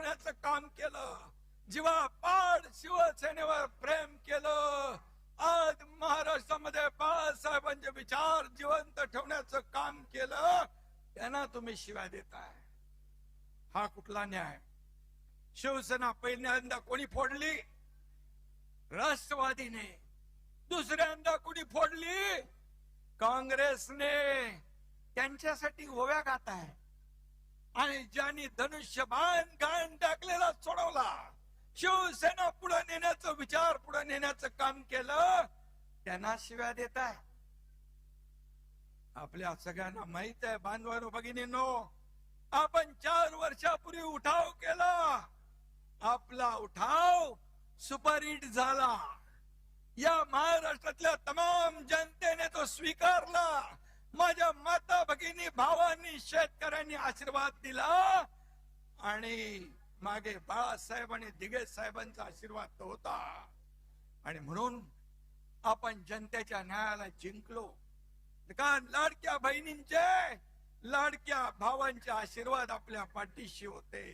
ठेवण्याचं काम केलं, जीवापाड शिवसेनेवर प्रेम केलं. आज महाराष्ट्रामध्ये बाळासाहेबांचे विचार जिवंत ठेवण्याचं काम केलं, त्यांना तुम्ही शिव्या देताय. हा कुठला न्याय? शिवसेना पहिल्यांदा कोणी फोडली? राष्ट्रवादीने. दुसऱ्यांदा कोणी फोडली? काँग्रेसने. त्यांच्यासाठी ओव्या गाताय. आणि ज्यांनी धनुष्यबाण घाण टाकलेला सोडवला, शिवसेना पुढे नेण्याचं विचार पुढे नेण्याचं काम केलं, त्यांना शिव्या देताय. आपल्या सगळ्यांना माहित आहे बांधवांनो भगिनींनो, आपण 4 वर्षापूर्वी उठाव केला. आपला उठाव सुपरहिट झाला. या महाराष्ट्रातल्या तमाम जनतेने तो स्वीकारला. माझ्या माता भगिनी भावांनी शेतकऱ्यांनी आशीर्वाद दिला आणि मागे बाळासाहेब आणि दिघे साहेबांचा आशीर्वाद तो होता. आणि म्हणून आपण जनतेच्या न्यायाला जिंकलो. कारण लाडक्या बहिणींचे, लाडक्या भावांचे आशीर्वाद आपल्या पाठीशी होते.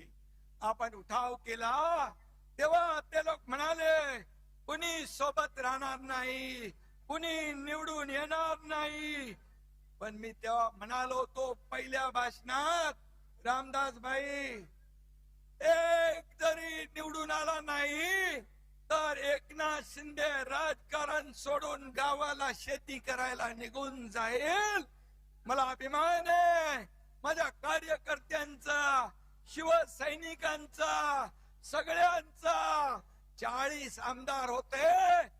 आपण उठाव केला तेव्हा ते लोक म्हणाले कुणी सोबत राहणार नाही, कुणी निवडून येणार नाही. पण मी तेव्हा म्हणालो होतो पहिल्या भाषणात, रामदास भाई, एक जरी निवडून आला नाही तर एकनाथ शिंदे राजकारण सोडून गावाला शेती करायला निघून जाईल. मला अभिमान आहे माझ्या कार्यकर्त्यांचा, शिवसैनिकांचा, सगळ्यांचा. 40 आमदार होते,